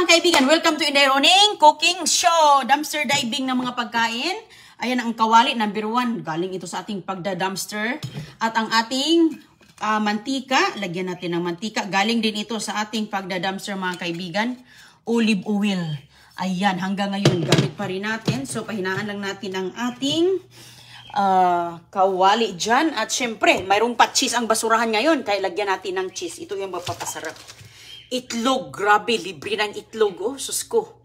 mga kaibigan, welcome to Inday Roning Cooking Show. Dumpster diving ng mga pagkain. Ayan ang kawali, number 1. Galing ito sa ating pagda-dumpster. At ang ating mantika, lagyan natin ng mantika. Galing din ito sa ating pagda-dumpster mga kaibigan. Olive oil. Ayan, hanggang ngayon gamit pa rin natin. So pahinaan lang natin ang ating kawali dyan. At syempre, mayroong pa cheese ang basurahan ngayon. Kaya lagyan natin ng cheese. Ito yung mapapasarap. Itlog, grabe, libre ng itlog, oh, sus ko.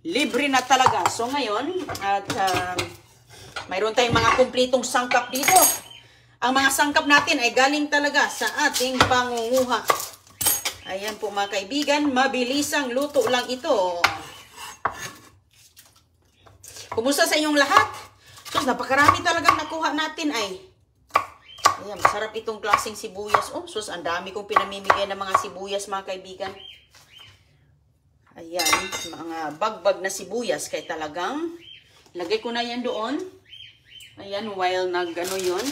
Libre na talaga. So ngayon, at mayroon tayong mga kumpletong sangkap dito. Ang mga sangkap natin ay galing talaga sa ating pangunguha. Ayan po mga kaibigan, mabilisang luto lang ito. Kumusta sa inyong lahat? Sus, napakarami talagang nakuha natin ay. Ayan, masarap itong klaseng sibuyas. Oh, sus, ang dami kong pinamimigay ng mga sibuyas, mga kaibigan. Ayan, mga bagbag na sibuyas. Kaya talagang, lagay ko na yan doon. Ayan, while nag-ano yun.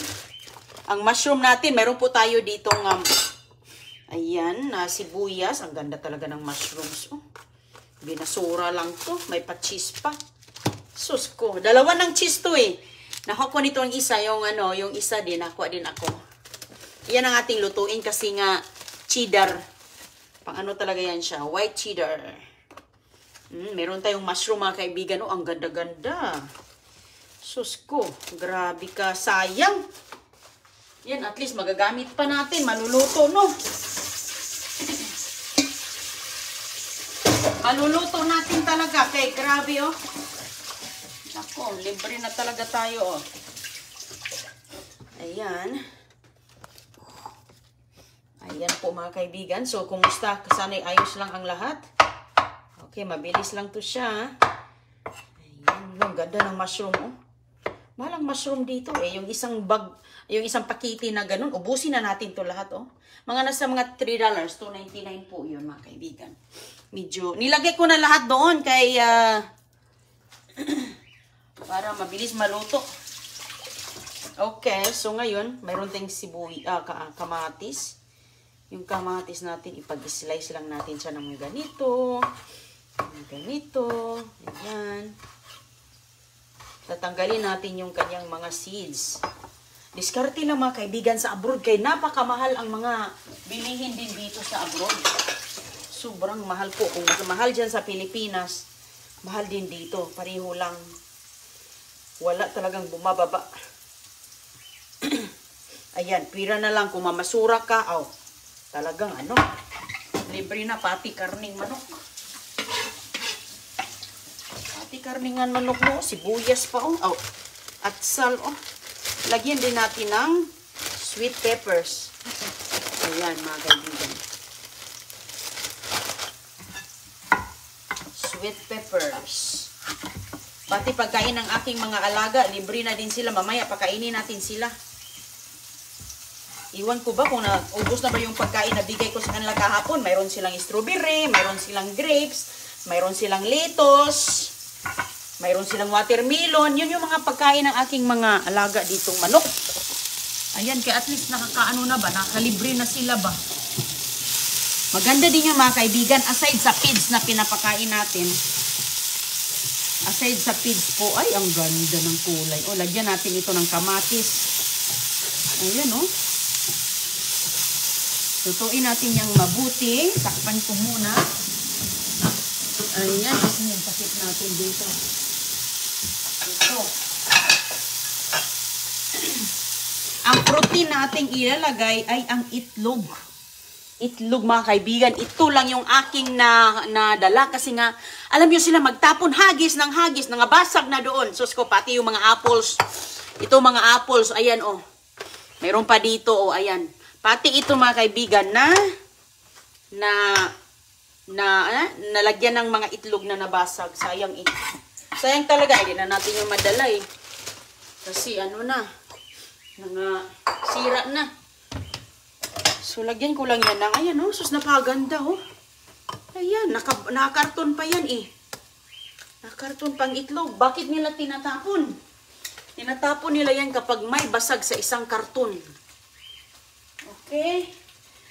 Ang mushroom natin, meron po tayo ditong, ayan, sibuyas. Ang ganda talaga ng mushrooms. Oh, binasura lang to. May pa-cheese pa. Sus ko, dalawa ng cheese to eh. Nakuha ko nito ang isa, yung isa din, nakuha din ako. Yan ang ating lutuin kasi nga cheddar. Pang ano talaga yan siya, white cheddar. Meron tayong mushroom mga kaibigan, oh, ang ganda-ganda. Sus ko, grabe ka, sayang. Yan, at least magagamit pa natin, maluluto, no? Maluluto natin talaga, kay grabe, oh. Ako, libre na talaga tayo, oh. Ayan. Ayan po mga kaibigan. So, kumusta? Sana'y ayos lang ang lahat. Okay, mabilis lang to siya. Ayan, ang ganda ng mushroom, oh. Malang mushroom dito, eh. Yung isang bag, yung isang pakiti na ganun, ubusin na natin to lahat, oh. Mga nasa mga $3, $2.99 po yun, mga kaibigan. Medyo, nilagay ko na lahat doon kay, para mabilis maluto. Okay, so ngayon, mayroon tayong kamatis. Yung kamatis natin, ipag-slice lang natin siya ng ganito. Ganito. Ayan. Tatanggalin natin yung kanyang mga seeds. Diskarte lang mga kaibigan sa abroad, kaya napakamahal ang mga bilihin din dito sa abroad. Sobrang mahal po. Kung mahal dyan sa Pilipinas, mahal din dito. Pareho lang. Wala talagang bumababa. Ayan, pira na lang kung mamasura ka. Oh, talagang ano, libre na pati karning manok. Pati karningan manok mo, sibuyas pa, oh. Oh, at sal, oh. Lagyan din natin ng sweet peppers. Ayan, mga kaibigan. Sweet peppers. Pati pagkain ng aking mga alaga, libre na din sila. Mamaya, pakainin natin sila. Iwan ko ba kung naubos na ba yung pagkain na bigay ko sa kanila kahapon. Mayroon silang strawberry, mayroon silang grapes, mayroon silang lettuce, mayroon silang watermelon. Yun yung mga pagkain ng aking mga alaga ditong manok. Ayan, kaya at least nakakaano na ba? Nakalibre na sila ba? Maganda din yung mga kaibigan, aside sa feeds na pinapakain natin. Aside sa feeds po, ay, ang ganda ng kulay. O, lagyan natin ito ng kamatis. Ayan, o. Lutuin natin yung mabuti. Takpan ko muna. Ayan, kasi yung pakit natin dito. Ito. Ang protein nating ilalagay ay ang itlog. Itlog mga kaibigan, ito lang yung aking nadala kasi nga, alam nyo sila magtapon hagis, nangabasag na doon. Sus ko, pati yung mga apples, ito mga apples, ayan oh, mayroon pa dito oh, ayan. Pati ito mga kaibigan nalagyan ng mga itlog na nabasag, sayang eh. Sayang talaga, hindi na natin yung madala eh. Kasi ano na, sira na. So, lagyan ko lang yan ng, ayan, oh, sus, napaganda, oh. Ayan, nakakarton pa yan, eh. Nakakarton pang itlog. Bakit nila tinatapon? Tinatapon nila yan kapag may basag sa isang karton. Okay.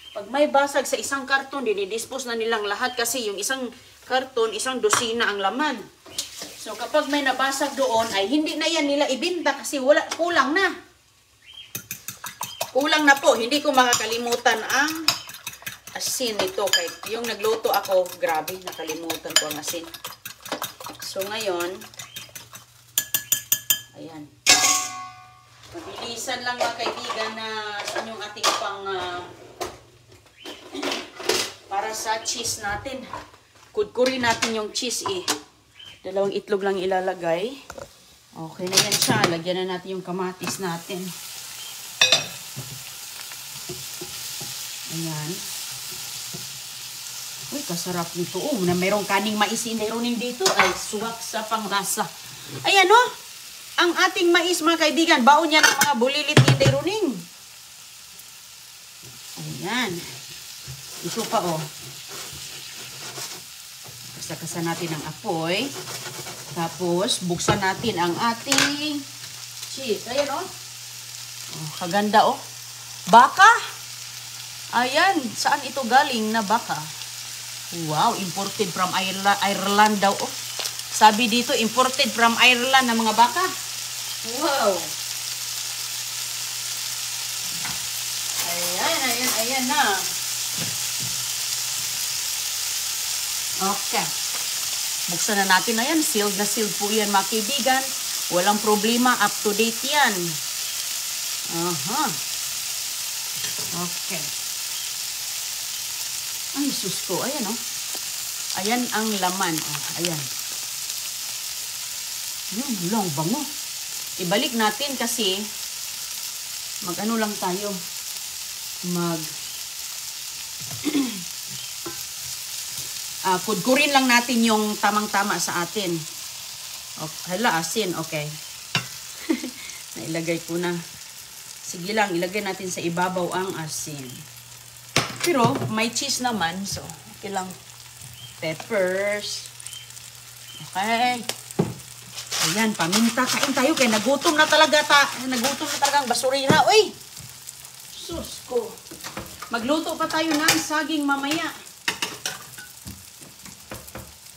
Pag may basag sa isang karton, dinidispose na nilang lahat kasi yung isang karton, isang dosina ang laman. So kapag may nabasag doon, ay hindi na yan nila ibinta kasi kulang na. Kulang na po. Hindi ko makakalimutan ang asin nito. Kay yung nagluto ako, grabe, nakalimutan ko ang asin. So ngayon, ayan. Mabilisan lang mga kaibigan na saan yung ating pang para sa cheese natin. Kudkurin natin yung cheese eh. 2 itlog lang ilalagay. Okay na yan siya. Lagyan na natin yung kamatis natin. Ayan. Uy, kasarap nito. Oh, na mayroong kaning mais inirunin dito. Ay, suwak sa panglasa. Ayan oh. Ang ating mais mga kaibigan. Baon niya ng mga bulilit inirunin. Ayan. Ito pa oh. Kasakasan natin ang apoy. Tapos, buksan natin ang ating cheese. Ayan oh. Oh, kaganda oh. Baka. Ayan. Saan ito galing na baka? Wow, imported from Ireland daw oh. Sabi dito, imported from Ireland na mga baka. Wow. Ayan na. Okay. Buksan na natin na yan. Sealed na sealed po yan mga kaibigan. Walang problema. Up to date yan. Aha. Okay. Ay, sus ko. Ayan oh. Ayan ang laman. Oh, ayan. Long bango. Ibalik natin kasi mag-ano lang tayo. Kudkurin lang natin yung tamang-tama sa atin. Okay, hala, asin. Okay. Nailagay ko na. Sige lang, ilagay natin sa ibabaw ang asin. Pero may cheese naman, so okay lang. Peppers. Okay. Ayan, paminta. Kain tayo kaya nagutom na talaga ang basurira. Uy! Sus ko. Magluto pa tayo ng saging mamaya.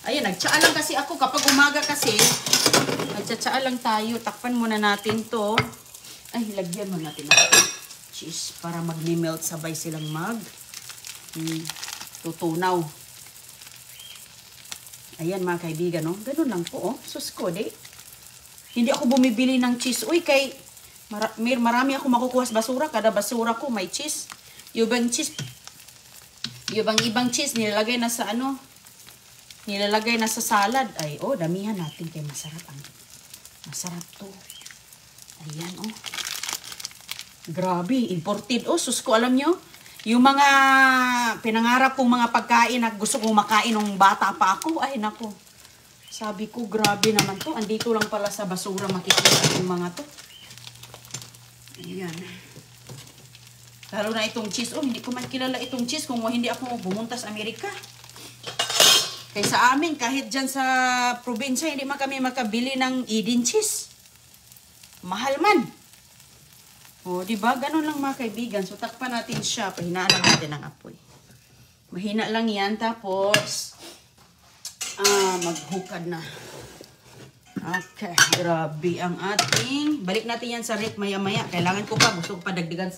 Ayan, nagtsaa lang kasi ako. Kapag umaga kasi, nagtsaa lang tayo. Takpan muna natin to. Ay, lagyan mo natin ang cheese para mag-melt sabay silang tutunaw. Ayan mga kaibigan, no? Ganun lang po, oh. Sus ko, di. Hindi ako bumibili ng cheese. Uy, kay marami ako makukuha sa basura. Kada basura ko may cheese. Yung ibang cheese nilalagay na sa ano? Nilalagay na sa salad. Ay, oh, damihan natin kay masarap. Masarap to. Ayan, oh. Grabe, imported. Oh, sus ko, alam nyo? Yung mga pinangarap kong mga pagkain na gusto kong makain nung bata pa ako. Ay, nako. Sabi ko, grabe naman to. Andito lang pala sa basura makikita yung mga to. Ayan. Lalo na itong cheese. Oh, hindi ko man kilala itong cheese kung hindi ako bumunta sa Amerika. Kaya sa amin, kahit dyan sa probinsya, hindi man kami makabili ng Eden cheese. Mahal man. O, diba? Ganun lang mga kaibigan. So, takpan natin siya. Pahinaan lang natin ang apoy. Mahina lang yan. Tapos, maghukad na. Okay. Grabe ang ating. Balik natin yan sa rep maya-maya. Kailangan ko pa. Gusto ko pa dagdagan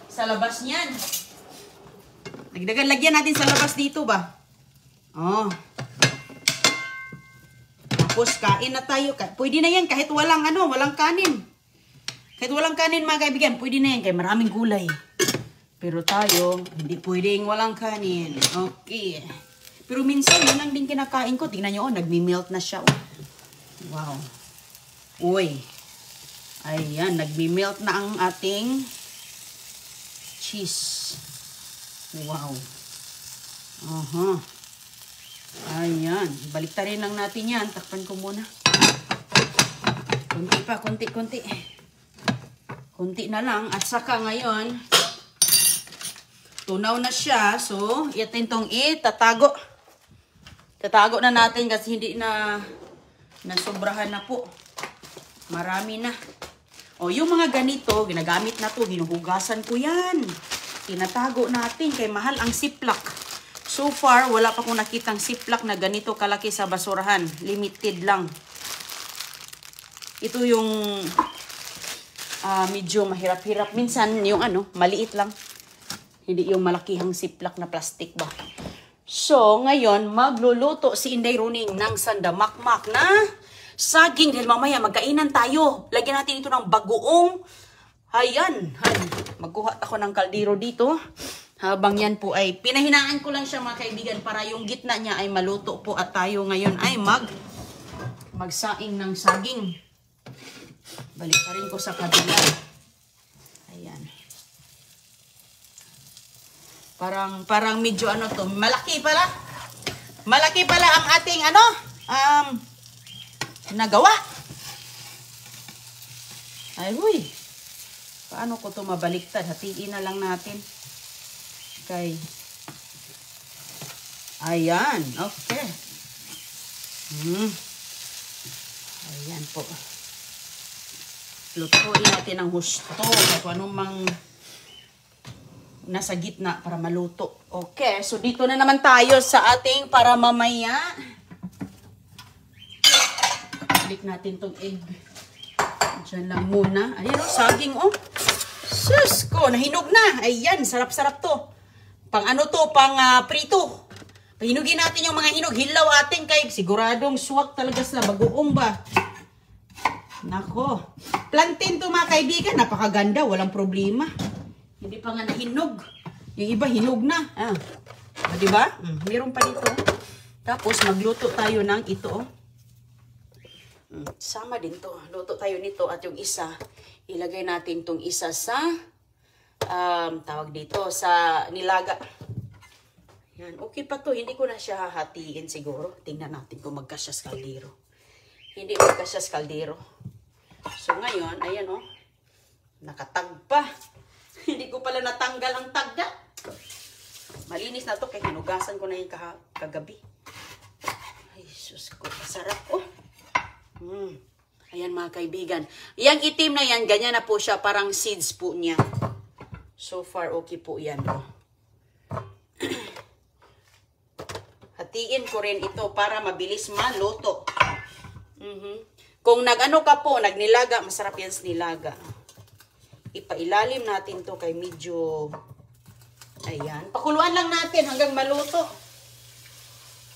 sa labas niyan. Dagdagan, lagyan natin sa labas dito ba? Oh. Tapos, kain na tayo. Pwede na yan kahit walang kanin. Kahit walang kanin mga kaibigan, pwede na yan. Kaya maraming gulay. Pero tayo, hindi pwedeng walang kanin. Okay. Pero minsan, yun lang din kinakain ko. Tingnan nyo, oh, nagmi-melt na siya. Oh. Wow. Uy. Ayan, nagmi-melt na ang ating cheese. Wow. Aha. Ayan. Baliktarin lang natin yan. Takpan ko muna. Kunti pa, kunti. Kunti na lang. At saka ngayon, tunaw na siya. So, yatin tong itatago. Tatago na natin kasi hindi na nasobrahan na po. Marami na. O, yung mga ganito, ginagamit na to. Hinuhugasan ko yan. Tinatago natin kay mahal ang Ziploc. So far, wala pa akong nakitang Ziploc na ganito kalaki sa basurahan. Limited lang. Ito yung medyo mahirap-hirap. Minsan, yung maliit lang. Hindi yung malakihang Ziploc na plastic ba. So, ngayon, magluluto si Inday Roning ng sandamakmak na saging. Dahil mamaya, magkainan tayo. Lagyan natin ito ng bagoong. Ayan. Magkuha ako ng kaldero dito. Habang yan po ay pinahinaan ko lang siya mga kaibigan para yung gitna niya ay maluto po. At tayo ngayon ay magsaing ng saging. Balik pa rin ko sa kabila. Ayan. Parang medyo to. Malaki pala. Malaki pala ang ating nagawa. Ay, huy. Paano ko to mabaliktad? Hatiin na lang natin. Okay. Ayan. Okay. Ayan po. Lutuin natin ang husto. Kung anong mang nasa gitna para maluto. Okay. So, dito na naman tayo sa ating para mamaya. Balik natin tong egg. Diyan lang muna. Ayan o, saging o. Sus ko, nahinog na. Ayan, sarap-sarap to. Pang prito. Pahinugin natin yung mga hinog. Hilaw atin kay siguradong swak talaga sa bagoong ba. Nako. Plantain to mga kaibigan. Napakaganda, walang problema. Hindi pa nga nahinog. Yung iba hinog na. Diba? Meron pa dito. Tapos magluto tayo ng ito. Sama din to. Luto tayo nito at yung isa, ilagay natin tong isa sa tawag dito sa nilaga. Yan, okay pa to. Hindi ko na siya hahatiin siguro. Tingnan natin kung magkasya sa kaldero. Hindi magkasya sa kaldero. So ngayon, ayan o. Nakatagpa. Hindi ko pala natanggal ang tagda. Malinis na to kaya hinugasan ko na yung kagabi. Ay, sus ko. Masarap oh. Ayan mga kaibigan. Yang itim na yan, ganyan na po siya. Parang seeds po niya. So far, okay po yan. Hatiin ko rin ito para mabilis maluto. Kung ka po, nagnilaga, masarap yan sa nilaga. Ipailalim natin to kay medyo, ayan. Pakuluan lang natin hanggang maluto.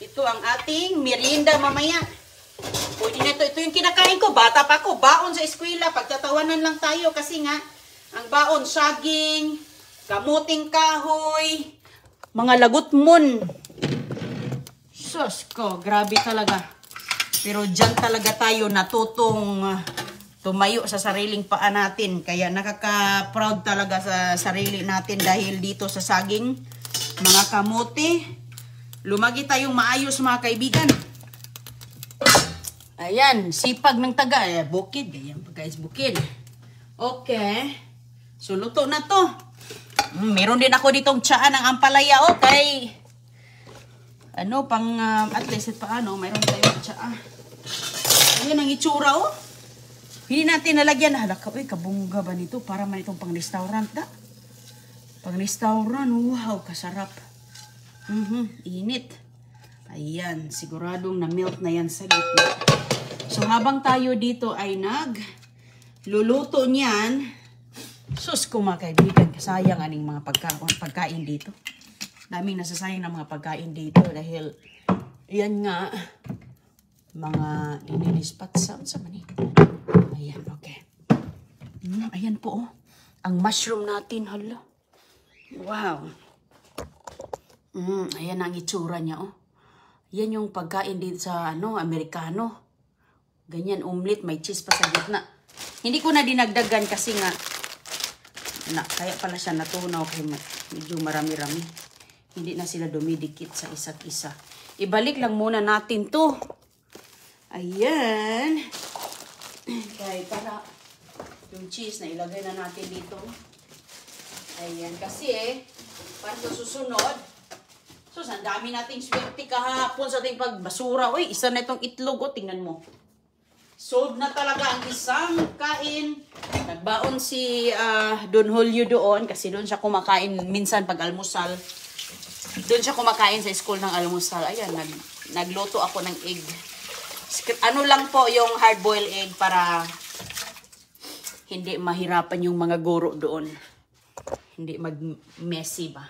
Ito ang ating merienda mamaya. Pwede na ito. Ito yung kinakain ko. Bata pa ako. Baon sa eskwela. Pagtatawanan lang tayo. Kasi nga, ang baon, saging, kamuting kahoy, mga lagutmon. Sus ko. Grabe talaga. Pero dyan talaga tayo natutong tumayo sa sariling paa natin. Kaya nakaka-proud talaga sa sarili natin dahil dito sa saging, mga kamote, lumagi tayong maayos mga kaibigan. Ayan, sipag ng taga. Bukid. Ayan guys, bukid. Okay. So, luto na to. Meron din ako ditong tsaan ng ampalaya. Okay. At least paano, mayroon tayong tsaa. Ayan ang itsura oh. Hindi natin nalagyan. Halaka, kabungga ba nito? Para man itong pang-restaurant da. Pang-restaurant. Wow, kasarap. Init. Ayan, siguradong na-melt na yan sa gitna. So, habang tayo dito ay nagluluto niyan, sus ko mga kaibigan, sayang aning mga pagkain dito. Daming nasasayang ng mga pagkain dito dahil yan nga, mga inilispat sa mani. Ayan, okay. Ayan po, oh. Ang mushroom natin, hala. Wow. Ayan ang itsura niya, oh. Yan yung pagkain dito sa, Amerikano. Ganyan, omelet, may cheese pa sa gitna. Hindi ko na dinagdagan kasi nga, kaya pala siya natunaw kay medyo marami-rami. Hindi na sila dumidikit sa isa't isa. Ibalik lang muna natin to. Ayan. Kaya para yung cheese na ilagay na natin dito. Ayan, kasi para sa susunod, ang dami nating swerte kahapon sa ating pagbasura. Uy, isa na itong itlog, tingnan mo. Sold na talaga ang isang kain. Nagbaon si Don Julio doon kasi doon siya kumakain minsan pag almusal. Doon siya kumakain sa school ng almusal. Ayan, nagluto ako ng egg. Ano lang po yung hard-boiled egg para hindi mahirapan yung mga guro doon. Hindi mag-messy ba.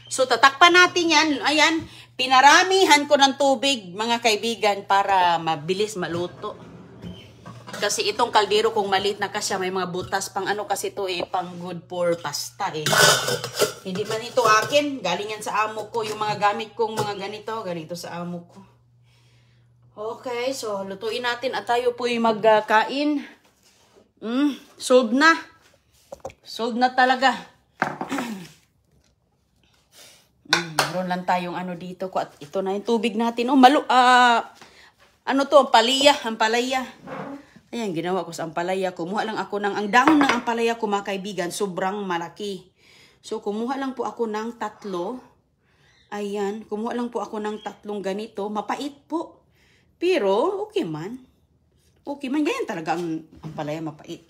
So, tatakpan natin yan. Ayan, pinaramihan ko ng tubig, mga kaibigan, para mabilis maluto. Kasi itong kaldero kung maliit na kasi may mga butas pang ano kasi ito pang good for pasta Hindi man ito akin, galing yan sa amo ko. Yung mga gamit kong mga ganito sa amo ko. Okay, so lutuin natin at tayo po'y magkain. Sold na. Sold na talaga. Meron lang tayong ano dito. At ito na yung tubig natin. Ano to? Ampalaya. Ayan, ginawa ko sa ampalaya. Kumuha lang ako ang dahon ng ampalaya ko, mga kaibigan, sobrang malaki. So, kumuha lang po ako ng 3. Ayan, kumuha lang po ako ng 3 ganito. Mapait po. Pero, okay man. Okay man, ganyan talaga ang ampalaya, mapait.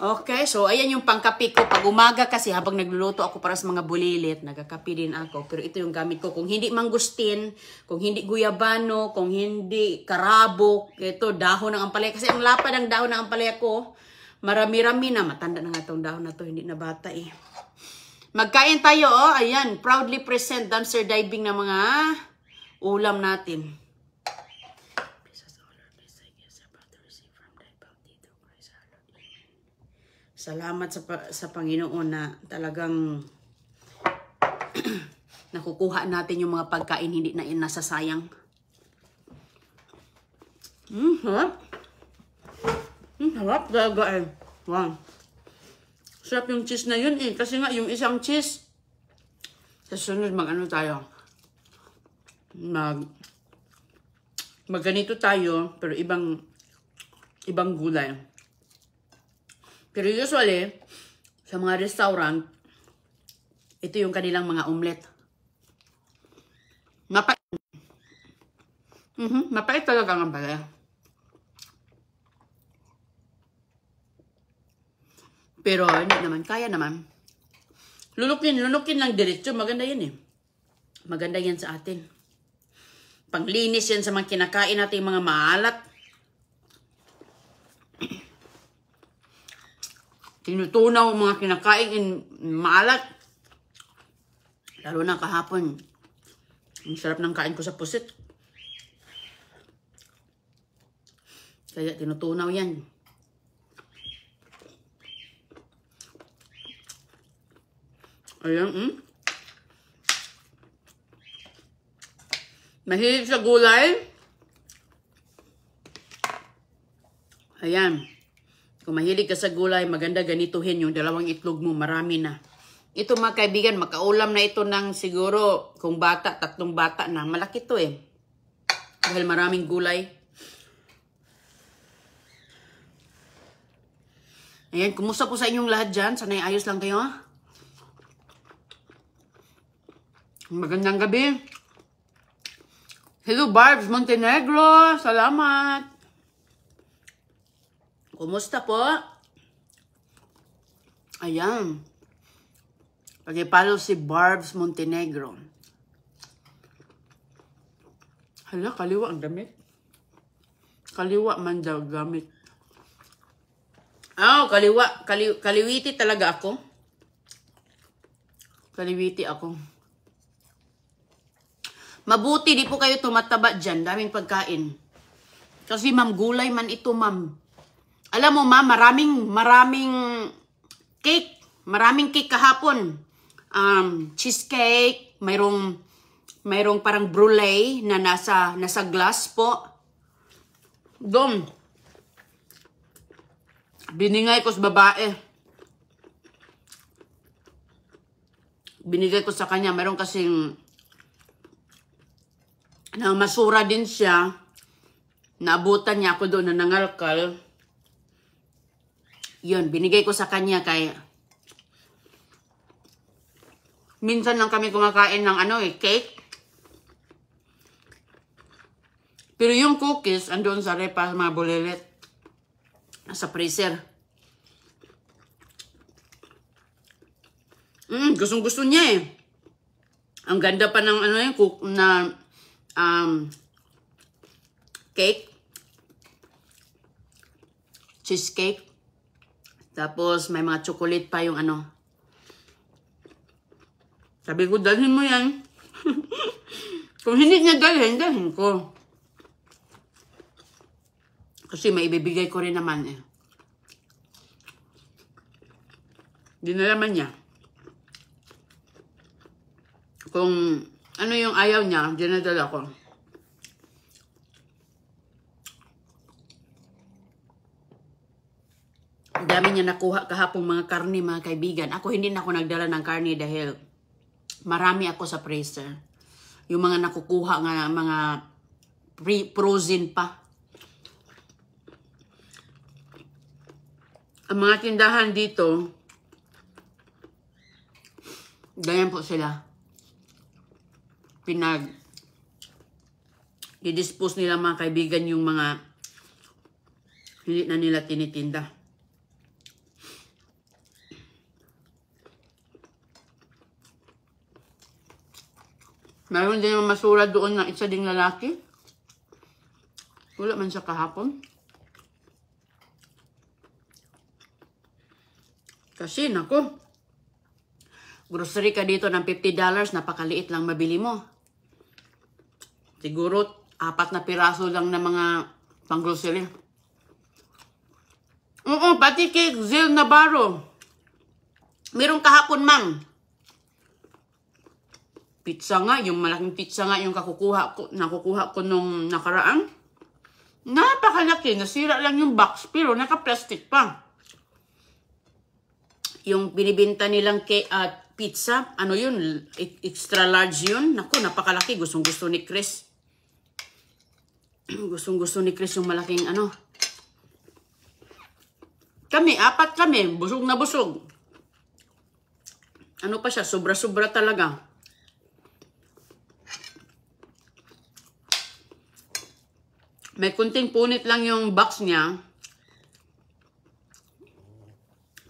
Okay, so ayan yung pangkape ko. Pag umaga kasi habang nagluluto ako para sa mga bulilit, nagkakape din ako. Pero ito yung gamit ko. Kung hindi mangustin, kung hindi guyabano, kung hindi karabok, ito dahon ng ampalaya. Kasi ang lapad ng dahon ng ampalaya ko, marami-rami na. Matanda na nga itong dahon na to, hindi na bata Magkain tayo, ayan. Proudly present dumpster diving ng mga ulam natin. Salamat sa Panginoon na talagang nakukuha natin yung mga pagkain hindi na nasasayang. Harap. Harap talaga Wow. Sarap yung cheese na yun Kasi nga yung isang cheese, sa sunod mag-ano tayo. Magganito tayo, pero ibang gulay. Pero usually, sa mga restaurant, ito yung kanilang mga omelette. Mapait. Mapait talaga ang ampalaya. Pero hindi naman, kaya naman. Lunukin lang diretso. Maganda yan Maganda yan sa atin. Panglinis yan sa mga kinakain natin mga maalat. Tinutunaw mga kinakain maalat. Lalo na kahapon. Ang sarap ng kain ko sa pusit. Kaya tinutunaw yan. Ayan, Mahilig sa gulay. Ayan. Kung mahilig ka sa gulay, maganda ganituhin yung 2 itlog mo. Marami na. Ito mga kaibigan, makaulam na ito ng siguro kung 3 bata na. Malaki to Dahil maraming gulay. Ayan, kumusta po sa inyong lahat dyan? Sana'y ayos lang kayo Magandang gabi. Hello Barbs Montenegro. Salamat. Kumusta po? Ayan. Pag-follow si Barbs Montenegro. Hala, kaliwa ang damit. Kaliwa man daw gamit. Kaliwa. Kaliwiti talaga ako. Kaliwiti ako. Mabuti, di po kayo tumataba dyan. Daming pagkain. Kasi ma'am, gulay man ito ma'am. Alam mo ma'am, maraming cake. Maraming cake kahapon. Cheesecake. Mayroong parang brulee na nasa glass po. Doon. Binigay ko sa babae. Binigay ko sa kanya. Mayroong kasing masura din siya. Naabutan niya ako doon na nangalkal. Yun, binigay ko sa kanya kaya minsan lang kami kumakain ng cake. Pero yung cookies, andun sa repa, mga bulilit. Sa freezer. Gustong-gusto niya eh. Ang ganda pa ng ano yung cake. Cheesecake. Tapos may mga chocolate pa yung ano. Sabi ko, dalhin mo yan. Kung hindi niya dalhin ko. Kasi maibibigay ko rin naman eh. Dinala man niya. Kung ano yung ayaw niya, dinadala ko. Ang dami niya nakuha kahapong mga karne, mga kaibigan. Ako hindi na ako nagdala ng karne dahil marami ako sa freezer. Yung mga nakukuha nga, mga frozen pa. Ang mga tindahan dito, ganyan po sila. I-dispose nila mga kaibigan yung mga hindi na nila tinitinda. Mayroon din yung masura doon na isa ding lalaki. Wala man siya kahapon. Kasi, nako, grocery ka dito ng $50, napakaliit lang mabili mo. Siguro, 4 na piraso lang na mga pang-grocery. Oo, pati kay Zil Navarro. Meron kahapon, ma'am. Pizza nga, yung malaking pizza nga yung nakukuha ko nung nakaraan. Napakalaki, nasira lang yung box, pero naka-plastic pa. Yung binibinta nilang pizza, ano yun, extra large yun. Naku, napakalaki. Gustong-gusto ni Chris. Gustong-gusto ni Chris yung malaking ano. Kami, 4 kami. Busog na busog. Ano pa siya, sobra-sobra talaga. May kunting punit lang yung box niya.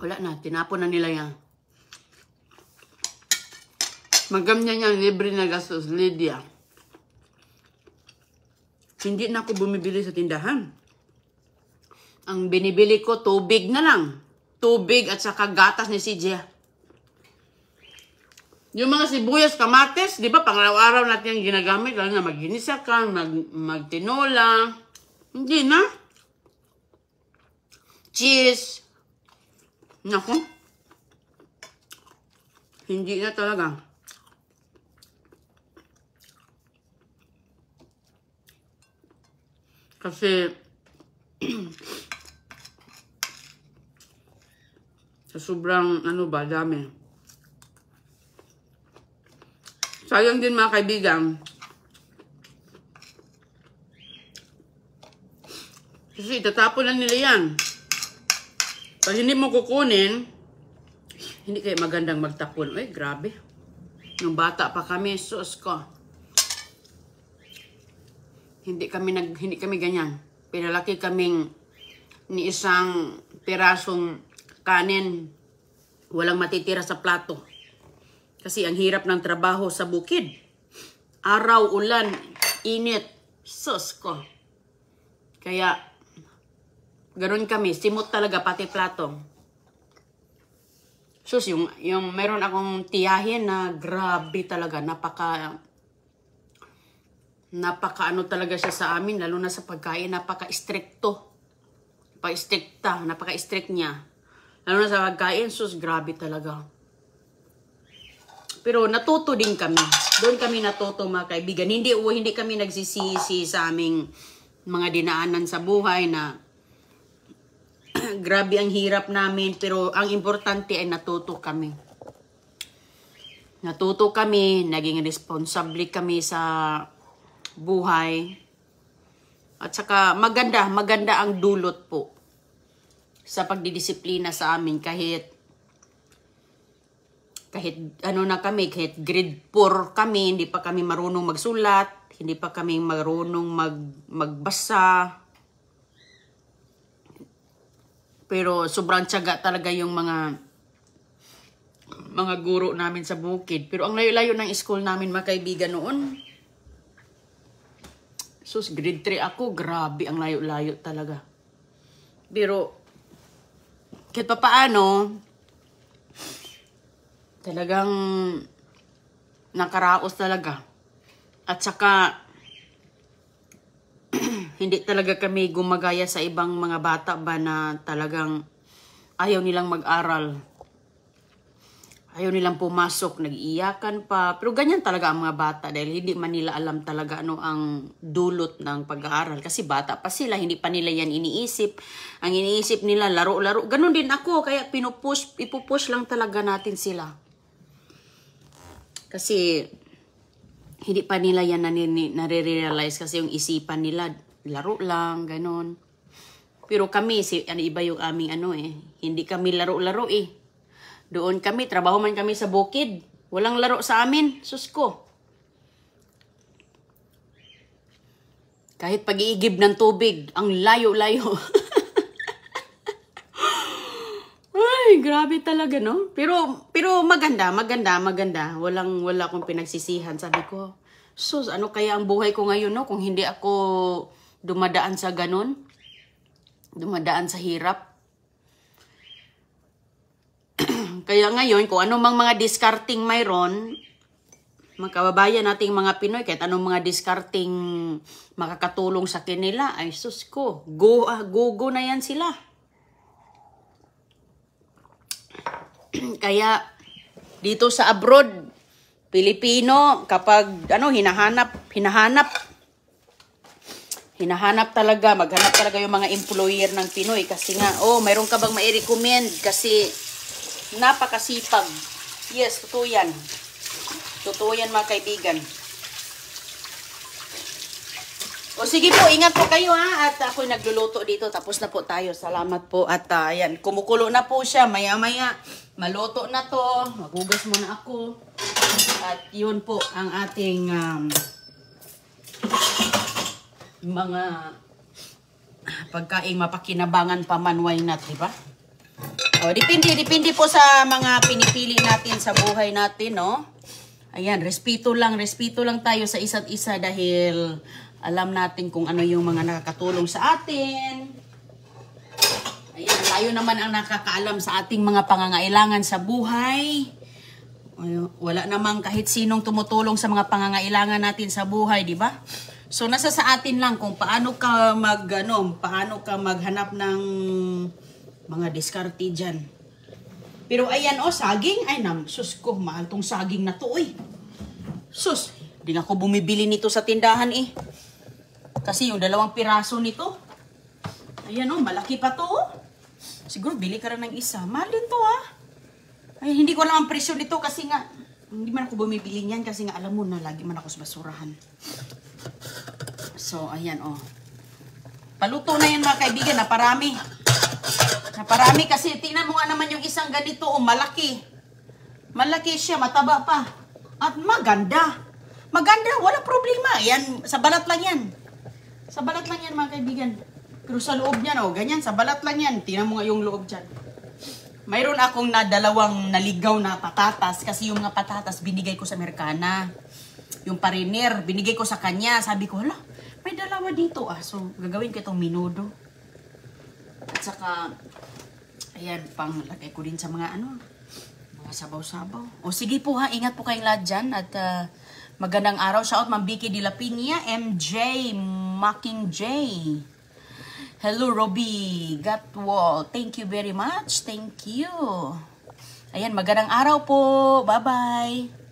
Wala na, tinapon na nila yan. Magamyan yan, libre na gastos, Lydia. Hindi na ako bumibili sa tindahan. Ang binibili ko, tubig na lang. Tubig at saka gatas ni CJ. Yung mga sibuyas, kamates, di ba, pang-araw-araw natin yung ginagamit, lalo na magginisa ka, magtinola. Hindi na. Cheese. Naku. Hindi na talaga. Kasi sa sobrang ano ba, dami. Sayang din mga kaibigan. Kasi itatapon na nila yan. Pag hindi mo kukunin, hindi kayo magandang magtapon. Ay, grabe. Nung bata pa kami, sus ko. Hindi kami ganyan. Pinalaki kaming ni isang pirasong kanin, walang matitira sa plato. Kasi ang hirap ng trabaho sa bukid. Araw, ulan, init, sus ko. Kaya, ganoon kami, simot talaga pati plato. Sus, yung meron akong tiyahin na grabe talaga, napaka ano talaga siya sa amin, lalo na sa pagkain, napaka-stricto. Napaka-strict niya. Lalo na sa pagkain, sus, grabe talaga. Pero natuto din kami. Doon kami natuto mga kaibigan. Hindi kami nagsisisi sa aming mga dinaanan sa buhay na grabe ang hirap namin, pero ang importante ay natuto kami. Natuto kami, naging responsable kami sa buhay. At saka maganda ang dulot po sa pagdidisiplina sa amin kahit ano na kami, kahit grade 4 kami, hindi pa kami marunong magsulat, Hindi pa kami marunong magbasa. Pero sobrang tiyaga talaga yung mga guro namin sa bukid. Pero ang layo-layo ng school namin, mga kaibigan, noon. Sus, grade 3 ako. Grabe, ang layo-layo talaga. Pero, kahit pa paano, talagang nakaraos talaga. At saka, hindi talaga kami gumagaya sa ibang mga bata ba na talagang ayaw nilang mag-aral. Ayaw nilang pumasok, nag-iyakan pa. Pero ganyan talaga ang mga bata dahil hindi man nila alam talaga ano ang dulot ng pag-aaral. Kasi bata pa sila, hindi pa nila yan iniisip. Ang iniisip nila, laro-laro. Ganon din ako, kaya ipupush lang talaga natin sila. Kasi hindi pa nila yan nare-realize kasi yung isipan nila, laro lang, ganon. Pero kami, iba yung aming hindi kami laro-laro eh. Doon kami, trabaho man kami sa bukid. Walang laro sa amin, sus ko. Kahit pag-iigib ng tubig, ang layo-layo. Ay, grabe talaga, no? Pero maganda. Wala akong pinagsisihan. Sabi ko, sus, ano kaya ang buhay ko ngayon, no? Kung hindi ako dumadaan sa ganun, dumadaan sa hirap. Kaya ngayon, kung anong mga discarding mayroon, mga kababayan nating mga Pinoy, kahit anong mga discarding makakatulong sa kanila, ay sus ko, go na yan sila. Kaya, dito sa abroad, Pilipino, kapag hinahanap talaga, maghanap talaga yung mga employer ng Pinoy. Kasi nga, mayroon ka bang mai-recommend? Kasi, napakasipag. Yes, totoo yan. Totoo yan mga kaibigan. O sige po, ingat po kayo ha. At ako'y nagluluto dito. Tapos na po tayo. Salamat po. At ayan, kumukulo na po siya. Maya-maya, maluto na to. Maghugas muna ako. At yun po ang ating mga pagkaing mapakinabangan pa man, why not, diba? O, depende po sa mga pinipili natin sa buhay natin, no? Ayan, respeto lang tayo sa isa't isa dahil alam natin kung ano yung mga nakakatulong sa atin. Ayan, tayo naman ang nakakaalam sa ating mga pangangailangan sa buhay. Wala namang kahit sinong tumutulong sa mga pangangailangan natin sa buhay, di ba? So, nasa sa atin lang kung paano ka maghanap ng mga diskarte dyan. Pero ayan saging. Ay sus ko, mahal tong saging na to Sus, di nga ako bumibili nito sa tindahan Kasi yung 2 piraso nito. Ayan malaki pa to Siguro bili ka rin ng isa. Mahal din to Ay, hindi ko alam ang presyo nito kasi nga, hindi man ako bumibili niyan kasi nga alam mo na lagi man ako sa basurahan. So, ayan Paluto na yan mga kaibigan, naparami kasi tingnan mo nga naman yung isang ganito malaki. Malaki siya, mataba pa. At maganda. Wala problema. Yan, sa balat lang yan. Sa balat lang yan mga kaibigan. Pero sa loob niyan, ganyan, sa balat lang yan. Tingnan mo nga yung loob dyan. Mayroon akong 2 naligaw na patatas kasi yung mga patatas binigay ko sa Amerikana. Yung pariner, binigay ko sa kanya. Sabi ko, hala, may 2 dito So, gagawin ko itong minudo. At saka, ayan, lagay ko din sa mga mga sabaw-sabaw. O sige po ingat po kayong lahat dyan. At magandang araw. Shout out Ma'am Vicky de la Piña, MJ, Mocking J. Hello, Robbie Gatwall. Thank you very much. Thank you. Ayan, magandang araw po. Bye-bye.